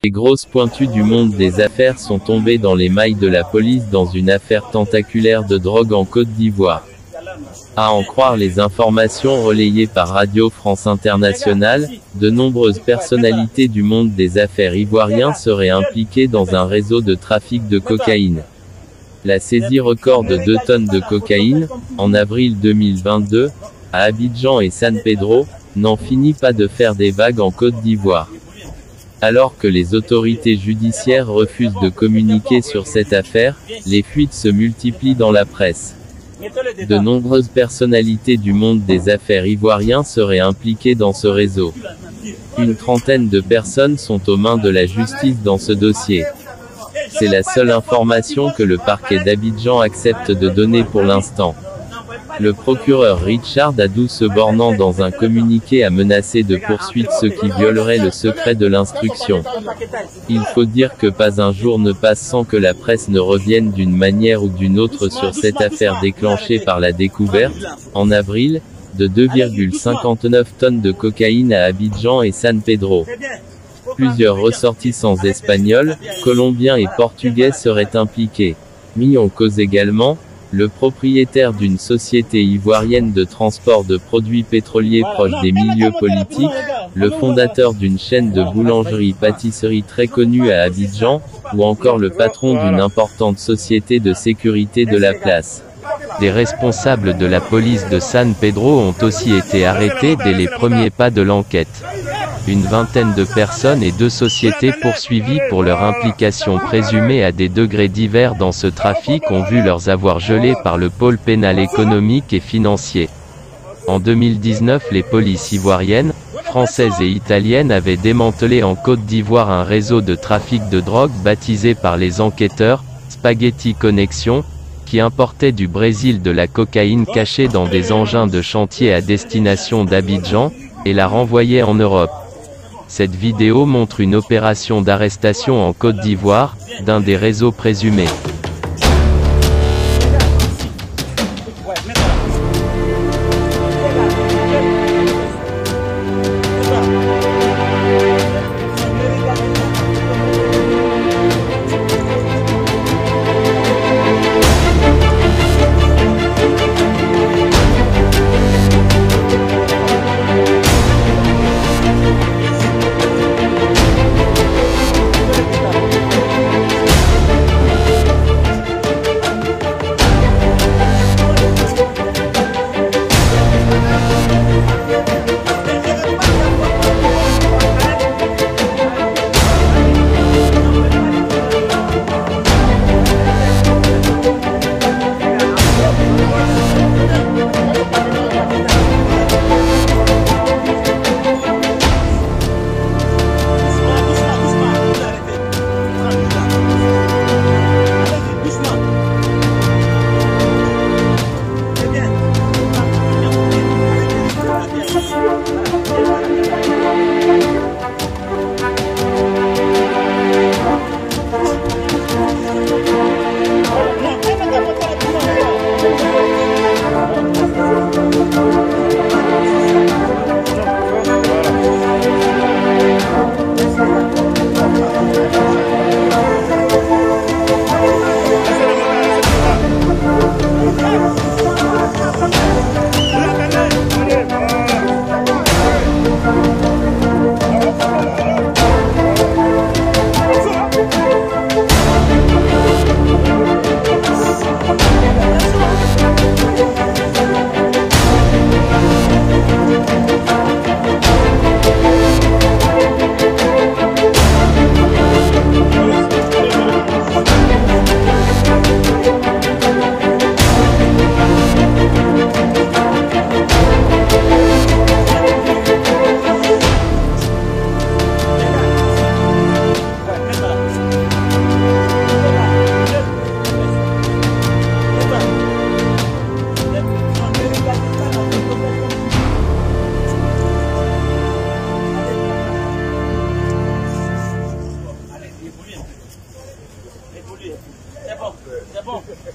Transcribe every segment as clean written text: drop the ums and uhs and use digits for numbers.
Les grosses pointues du monde des affaires sont tombées dans les mailles de la police dans une affaire tentaculaire de drogue en Côte d'Ivoire. À en croire les informations relayées par Radio France Internationale, de nombreuses personnalités du monde des affaires ivoiriens seraient impliquées dans un réseau de trafic de cocaïne. La saisie record de 2 tonnes de cocaïne, en avril 2022, à Abidjan et San Pedro, n'en finit pas de faire des vagues en Côte d'Ivoire. Alors que les autorités judiciaires refusent de communiquer sur cette affaire, les fuites se multiplient dans la presse. De nombreuses personnalités du monde des affaires ivoiriens seraient impliquées dans ce réseau. Une trentaine de personnes sont aux mains de la justice dans ce dossier. C'est la seule information que le parquet d'Abidjan accepte de donner pour l'instant. Le procureur Richard Adou se bornant dans un communiqué à menacer de poursuites ceux qui violeraient le secret de l'instruction. Il faut dire que pas un jour ne passe sans que la presse ne revienne d'une manière ou d'une autre sur cette affaire déclenchée par la découverte, en avril, de 2,59 tonnes de cocaïne à Abidjan et San Pedro. Plusieurs ressortissants espagnols, colombiens et portugais seraient impliqués. Mis en cause également, le propriétaire d'une société ivoirienne de transport de produits pétroliers proche des milieux politiques, le fondateur d'une chaîne de boulangerie-pâtisserie très connue à Abidjan, ou encore le patron d'une importante société de sécurité de la place. Des responsables de la police de San Pedro ont aussi été arrêtés dès les premiers pas de l'enquête. Une vingtaine de personnes et 2 sociétés poursuivies pour leur implication présumée à des degrés divers dans ce trafic ont vu leurs avoirs gelés par le pôle pénal économique et financier. En 2019, les polices ivoiriennes, françaises et italiennes avaient démantelé en Côte d'Ivoire un réseau de trafic de drogue baptisé par les enquêteurs Spaghetti Connection, qui importait du Brésil de la cocaïne cachée dans des engins de chantier à destination d'Abidjan, et la renvoyait en Europe. Cette vidéo montre une opération d'arrestation en Côte d'Ivoire, d'un des réseaux présumés.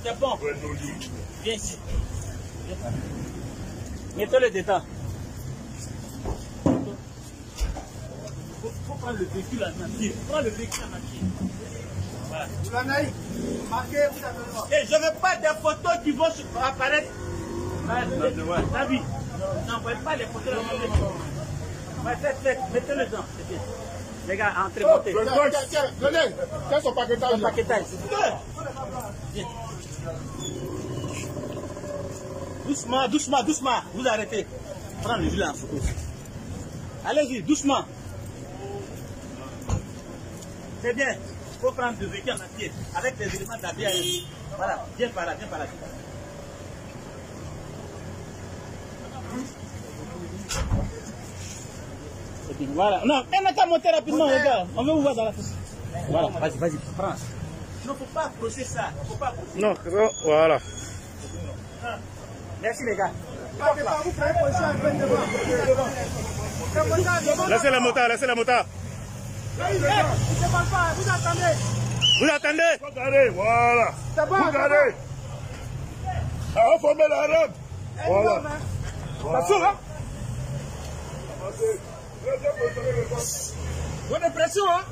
C'est bon. Viens ici. Mettez-le dedans. Faut prendre le véhicule en entier. Prends le véhicule en entier. Voilà. Et je ne veux pas des photos qui vont apparaître. David, n'envoyez pas les photos. Faites, mettez-le dedans. Les gars, entrez, montez. Tiens son paquetage. Son paquetage. Doucement, doucement, doucement. Vous arrêtez. Prends le gilet en photo. Allez-y, doucement. C'est bien. Il faut prendre le véhicule en entier avec des éléments d'habillage. Voilà, viens par là, viens par là. Voilà. Non, on n'a qu'à monter rapidement, les gars. On veut vous voir dans la face. Voilà, vas-y, prends. Il ne faut pas approcher ça. Il ne faut pas approcher. Non, voilà. Merci, les gars. Laissez la motard, laissez la motard. Vous attendez. Vous attendez. Regardez, voilà. Regardez. On va former la robe. Voilà. Attention, hein. Bonne pression, hein.